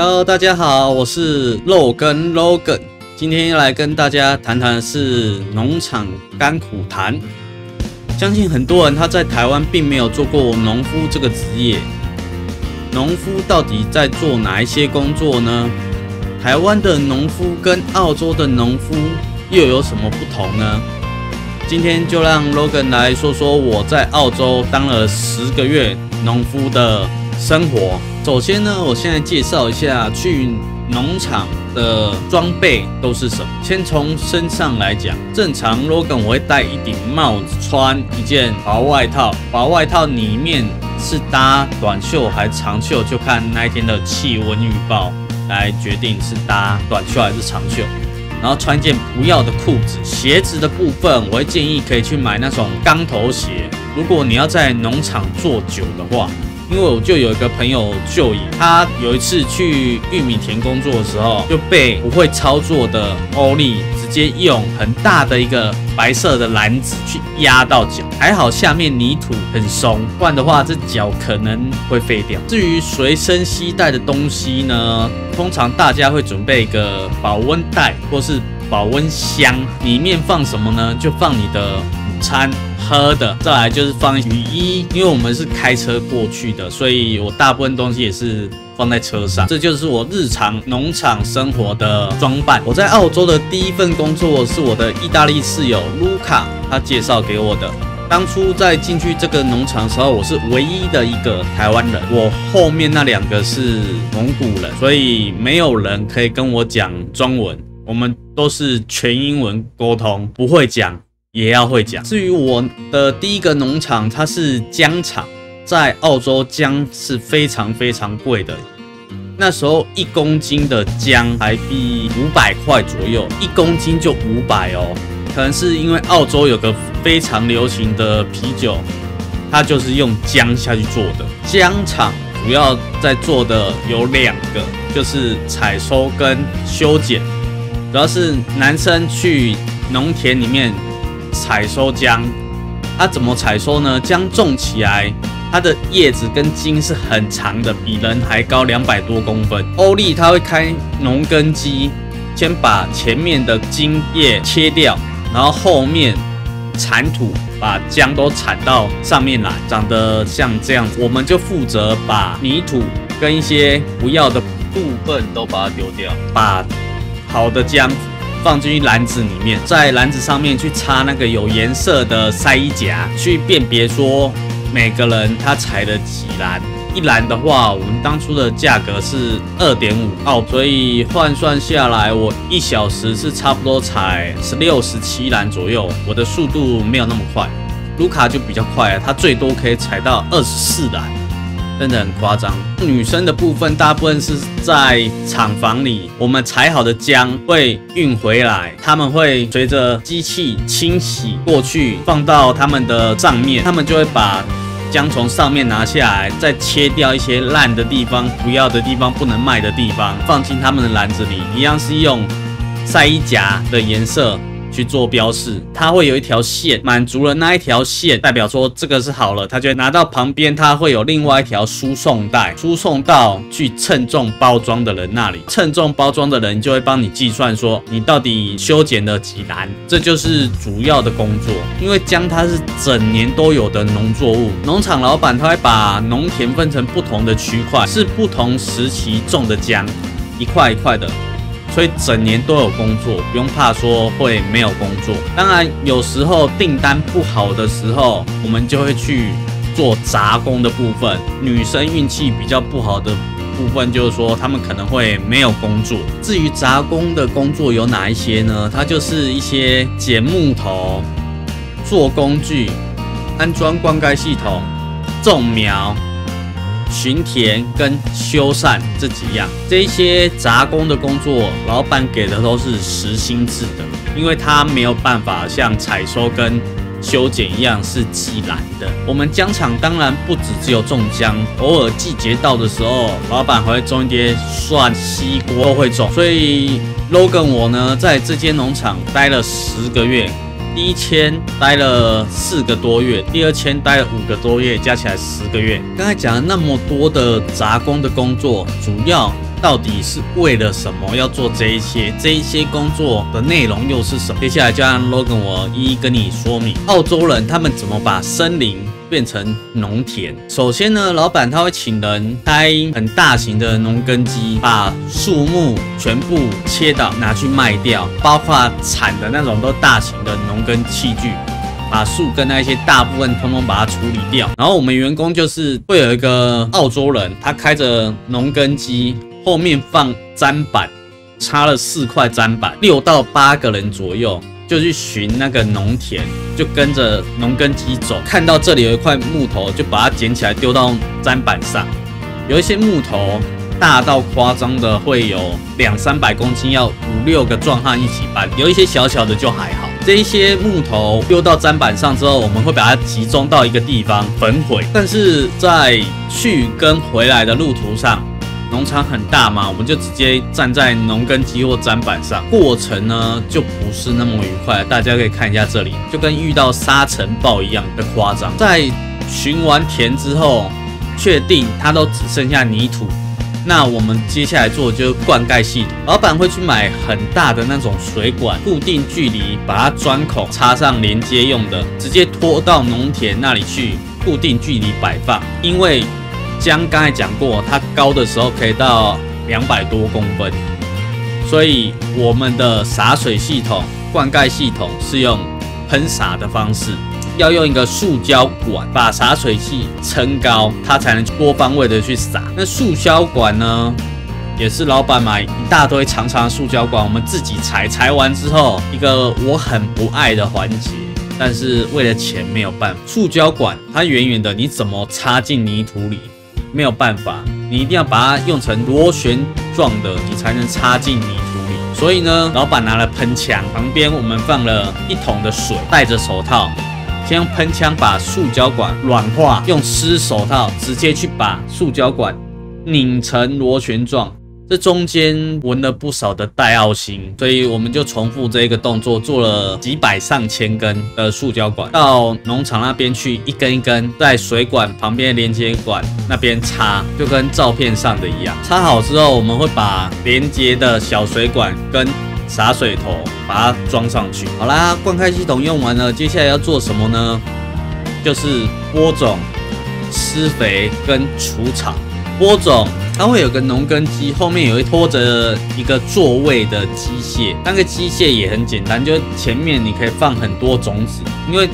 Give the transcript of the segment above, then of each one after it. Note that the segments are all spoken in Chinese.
Hello， 大家好，我是肉根 Logan， 今天要来跟大家谈谈的是农场甘苦谈。相信很多人他在台湾并没有做过农夫这个职业。农夫到底在做哪一些工作呢？台湾的农夫跟澳洲的农夫又有什么不同呢？今天就让 Logan 来说说我在澳洲当了10个月农夫的生活。首先呢，我现在介绍一下去农场的装备都是什么。先从身上来讲，正常 Logan 我会戴一顶帽子，穿一件薄外套，薄外套里面是搭短袖还长袖，就看那一天的气温预报来决定是搭短袖还是长袖。然后穿一件不要的裤子。鞋子的部分，我会建议可以去买那种钢头鞋。如果你要在农场做久的话，因为我就有一个朋友就以他有一次去玉米田工作的时候，就被不会操作的欧力直接用很大的一个白色的篮子去压到脚，还好下面泥土很松，不然的话这脚可能会废掉。至于随身携带的东西呢，通常大家会准备一个保温袋或是保温箱，里面放什么呢？就放你的午餐喝的，再来就是放雨衣，因为我们是开车过去的，所以我大部分东西也是放在车上。这就是我日常农场生活的装扮。我在澳洲的第一份工作是我的意大利室友卢卡他介绍给我的。当初在进去这个农场的时候，我是唯一的一个台湾人，我后面那2个是蒙古人，所以没有人可以跟我讲中文，我们都是全英文沟通，不会讲也要会讲。至于我的第一个农场，它是姜场，在澳洲姜是非常非常贵的。那时候1公斤的姜台币500块左右，1公斤就500哦。可能是因为澳洲有个非常流行的啤酒，它就是用姜下去做的。姜场主要在做的有2个，就是采收跟修剪。主要是男生去农田里面采收姜，它怎么采收呢？姜种起来，它的叶子跟茎是很长的，比人还高200多公分。欧力它会开农耕机，先把前面的茎叶切掉，然后后面铲土，把姜都铲到上面来，长得像这样子。我们就负责把泥土跟一些不要的部分都把它丢掉，把好的姜放进去篮子里面，在篮子上面去插那个有颜色的筛夹，去辨别说每个人他采了几篮。一篮的话，我们当初的价格是2.5澳，所以换算下来，我1小时是差不多采16、17篮左右。我的速度没有那么快，卢卡就比较快了，他最多可以采到24篮。真的很夸张。女生的部分大部分是在厂房里，我们采好的姜会运回来，他们会随着机器清洗过去，放到他们的上面，他们就会把姜从上面拿下来，再切掉一些烂的地方、不要的地方、不能卖的地方，放进他们的篮子里，一样是用筛夹的颜色去做标示，它会有一条线，满足了那一条线，代表说这个是好了，它就会拿到旁边，它会有另外一条输送带，输送到去称重包装的人那里，称重包装的人就会帮你计算说你到底修剪了几篮，这就是主要的工作。因为姜它是整年都有的农作物，农场老板他会把农田分成不同的区块，是不同时期种的姜，一块一块的。所以整年都有工作，不用怕说会没有工作。当然，有时候订单不好的时候，我们就会去做杂工的部分。女生运气比较不好的部分，就是说她们可能会没有工作。至于杂工的工作有哪一些呢？它就是一些捡木头、做工具、安装灌溉系统、种苗、巡田跟修缮这几样，这些杂工的工作，老板给的都是时薪制的，因为他没有办法像采收跟修剪一样是季篮的。我们姜场当然不只有种姜，偶尔季节到的时候，老板还会种一些蒜、西瓜都会种。所以 Logan 我呢，在这间农场待了10个月。第一签待了4个多月，第2签待了5个多月，加起来10个月。刚才讲了那么多的杂工的工作，主要到底是为了什么要做这一些工作的内容又是什么？接下来就让 Logan 我一一跟你说明。澳洲人他们怎么把森林变成农田？首先呢，老板他会请人开很大型的农耕机，把树木全部切倒拿去卖掉，包括铲的那种都大型的农耕器具，把树根那些大部分通通把它处理掉。然后我们员工就是会有一个澳洲人，他开着农耕机，后面放砧板，插了4块砧板，6到8个人左右。就去寻那个农田，就跟着农耕机走，看到这里有一块木头，就把它捡起来丢到砧板上。有一些木头大到夸张的会有200-300公斤，要5-6个壮汉一起搬；有一些小小的就还好。这一些木头丢到砧板上之后，我们会把它集中到一个地方焚毁。但是在去跟回来的路途上，农场很大嘛，我们就直接站在农耕机或砧板上，过程呢就不是那么愉快。大家可以看一下这里，就跟遇到沙尘暴一样的夸张。在巡完田之后，确定它都只剩下泥土，那我们接下来做的就是灌溉系统。老板会去买很大的那种水管，固定距离，把它钻孔插上连接用的，直接拖到农田那里去，固定距离摆放。因为姜刚才讲过，它高的时候可以到200多公分，所以我们的洒水系统、灌溉系统是用喷洒的方式，要用一个塑胶管把洒水器撑高，它才能多方位的去洒。那塑胶管呢，也是老板买一大堆长长的塑胶管，我们自己裁完之后，一个我很不爱的环节。但是为了钱没有办法，塑胶管它圆圆的，你怎么插进泥土里？没有办法，你一定要把它用成螺旋状的，你才能插进泥土里。所以呢，老板拿了喷枪，旁边我们放了1桶的水，戴着手套，先用喷枪把塑胶管软化，用湿手套直接去把塑胶管拧成螺旋状。这中间纹了不少的戴奥星，所以我们就重复这个动作，做了几百上千根的塑胶管，到农场那边去一根一根在水管旁边的连接管那边插，就跟照片上的一样。插好之后，我们会把连接的小水管跟洒水头把它装上去。好啦，灌溉系统用完了，接下来要做什么呢？就是播种、施肥跟除草。播种它会有个农耕机，后面有拖着一个座位的机械，那个机械也很简单，就前面你可以放很多种子，因为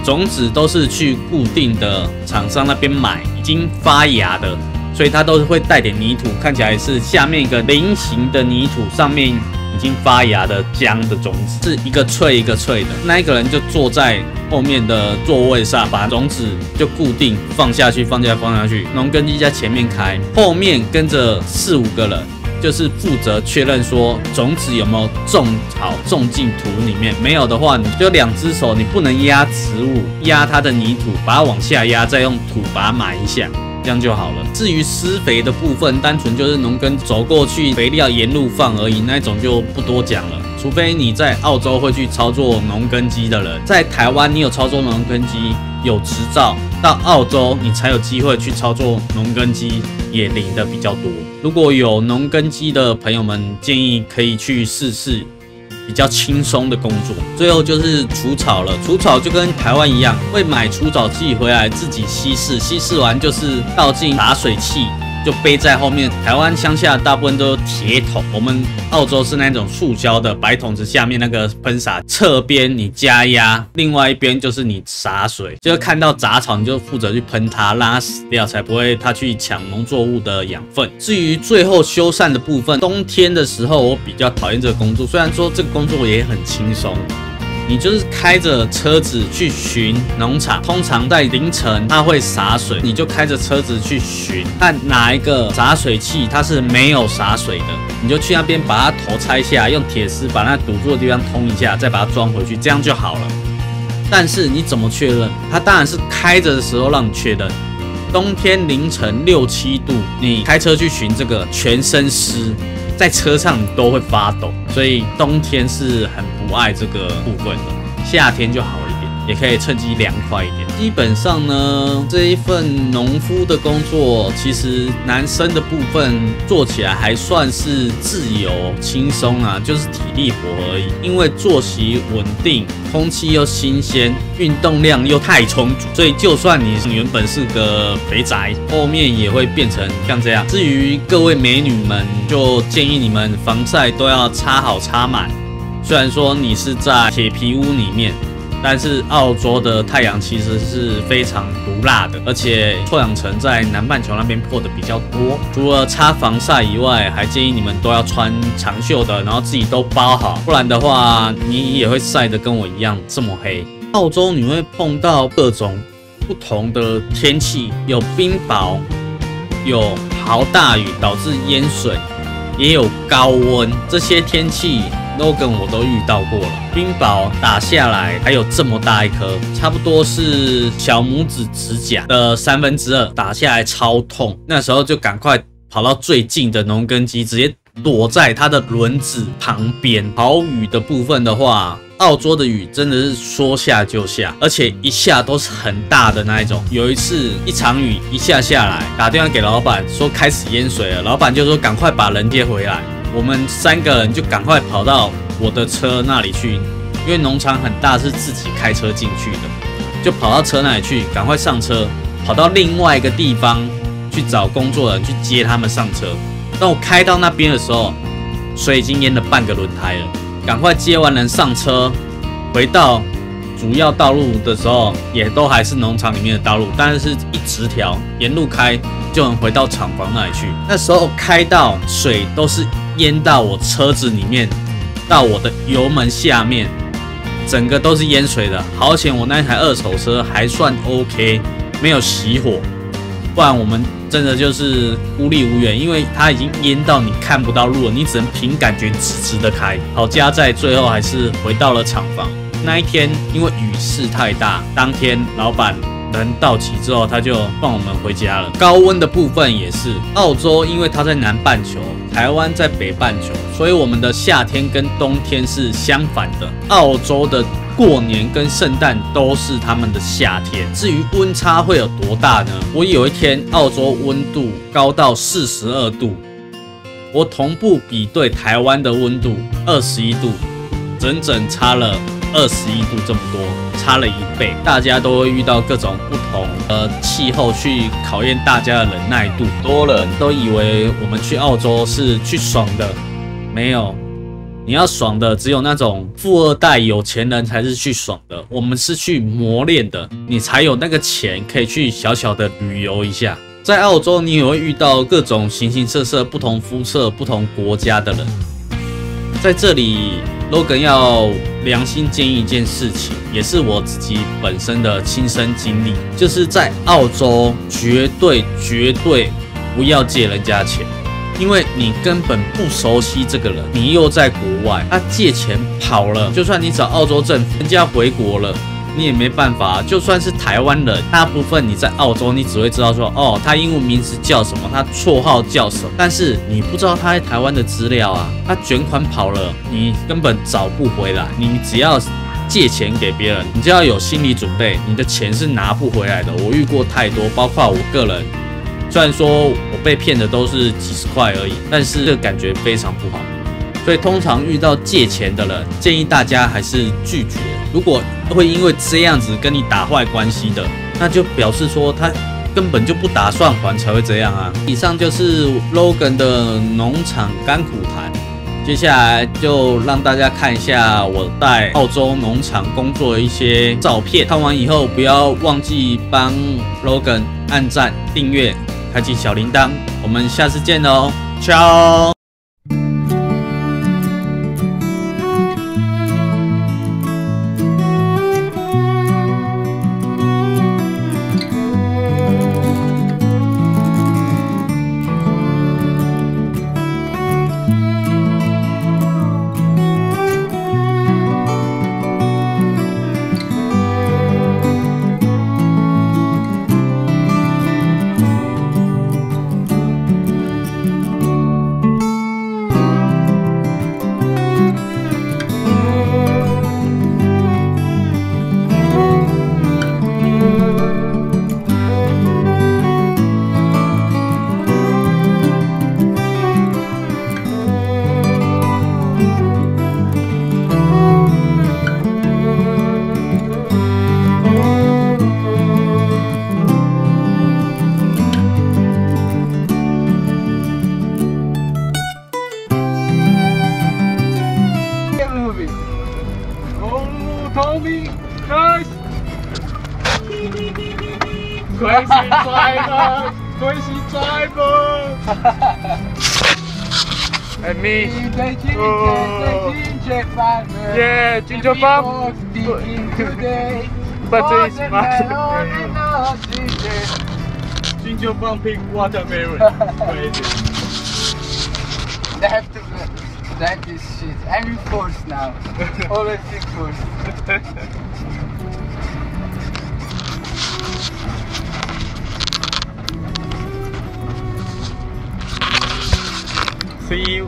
种子都是去固定的厂商那边买，已经发芽的，所以它都是会带点泥土，看起来是下面一个菱形的泥土，上面已经发芽的姜的种子，是一个脆一个脆的。那一个人就坐在后面的座位上，把种子就固定放下去，放下去。农耕机在前面开，后面跟着4-5个人，就是负责确认说种子有没有种好，种进土里面。没有的话，你就2只手，你不能压植物，压它的泥土，把它往下压，再用土把它埋一下。这样就好了。至于施肥的部分，单纯就是农耕走过去，肥料沿路放而已，那种就不多讲了。除非你在澳洲会去操作农耕机的人，在台湾你有操作农耕机，有执照，到澳洲你才有机会去操作农耕机，也领的比较多。如果有农耕机的朋友们，建议可以去试试。比较轻松的工作。最后就是除草了，除草就跟台湾一样，会买除草剂回来自己稀释，稀释完就是倒进洒水器，就背在后面。台湾乡下大部分都是铁桶，我们澳洲是那种塑胶的白桶子，下面那个喷洒，侧边你加压，另外一边就是你洒水，就是看到杂草你就负责去喷它，让它死掉，才不会它去抢农作物的养分。至于最后修缮的部分，冬天的时候我比较讨厌这个工作，虽然说这个工作也很轻松。你就是开着车子去巡农场，通常在凌晨它会洒水，你就开着车子去巡，看哪一个洒水器它是没有洒水的，你就去那边把它头拆下，用铁丝把那堵住的地方通一下，再把它装回去，这样就好了。但是你怎么确认？它当然是开着的时候让你确认。冬天凌晨6、7度，你开车去巡这个，全身湿，在车上你都会发抖，所以冬天是很不爱这个部分的，夏天就好一点。也可以趁机凉快一点。基本上呢，这一份农夫的工作，其实男生的部分做起来还算是自由轻松啊，就是体力活而已。因为作息稳定，空气又新鲜，运动量又太充足，所以就算你原本是个肥宅，后面也会变成像这样。至于各位美女们，就建议你们防晒都要擦好擦满。虽然说你是在铁皮屋里面，但是澳洲的太阳其实是非常毒辣的，而且臭氧层在南半球那边破的比较多。除了擦防晒以外，还建议你们都要穿长袖的，然后自己都包好，不然的话你也会晒得跟我一样这么黑。澳洲你会碰到各种不同的天气，有冰雹，有豪大雨导致淹水，也有高温，这些天气Logan 我都遇到过了。冰雹打下来还有这么大一颗，差不多是小拇指指甲的2/3，打下来超痛。那时候就赶快跑到最近的农耕机，直接躲在它的轮子旁边。豪雨的部分的话，澳洲的雨真的是说下就下，而且一下都是很大的那一种。有一次一场雨一下下来，打电话给老板说开始淹水了，老板就说赶快把人接回来。我们3个人就赶快跑到我的车那里去，因为农场很大，是自己开车进去的，就跑到车那里去，赶快上车，跑到另外一个地方去找工作人员去接他们上车。当我开到那边的时候，水已经淹了半个轮胎了，赶快接完人上车，回到主要道路的时候，也都还是农场里面的道路，但是一直条沿路开就能回到厂房那里去。那时候开到水都是淹到我车子里面，到我的油门下面，整个都是淹水的。好险我那台二手车还算 OK， 没有熄火，不然我们真的就是孤立无援，因为它已经淹到你看不到路了，你只能凭感觉直直的开。好家在最后还是回到了厂房。那一天因为雨势太大，当天老板人到齐之后，他就放我们回家了。高温的部分也是，澳洲因为它在南半球，台湾在北半球，所以我们的夏天跟冬天是相反的。澳洲的过年跟圣诞都是他们的夏天。至于温差会有多大呢？我有一天澳洲温度高到42度，我同步比对台湾的温度21度，整整差了21度这么多，差了1倍。大家都会遇到各种不同的气候去考验大家的忍耐度。多人都以为我们去澳洲是去爽的，没有。你要爽的只有那种富二代有钱人才是去爽的，我们是去磨练的，你才有那个钱可以去小小的旅游一下。在澳洲你也会遇到各种形形色色、不同肤色、不同国家的人。在这里 Logan 要良心建议一件事情，也是我自己本身的亲身经历，就是在澳洲绝对不要借人家钱。因为你根本不熟悉这个人，你又在国外，他借钱跑了，就算你找澳洲政府，人家回国了，你也没办法。就算是台湾人，大部分你在澳洲，你只会知道说，哦，他英文名字叫什么，他绰号叫什么，但是你不知道他在台湾的资料啊。他卷款跑了，你根本找不回来。你只要借钱给别人，你就要有心理准备，你的钱是拿不回来的。我遇过太多，包括我个人。虽然说我被骗的都是几十块而已，但是这个感觉非常不好。所以通常遇到借钱的人，建议大家还是拒绝。如果会因为这样子跟你打坏关系的，那就表示说他根本就不打算还才会这样啊。以上就是 Logan 的农场甘苦谈。接下来就让大家看一下我在澳洲农场工作的一些照片。看完以后不要忘记帮 Logan 按赞、订阅、开启小铃铛。我们下次见喽，ciao。Tommy. Oh, Tommy. Nice. Crazy driver. Crazy driver. And me. Yeah, ginger farm. But it's my ginger farm pink watermelon. Crazy. They have to that is shit. I'm in force now. Always in force. See you.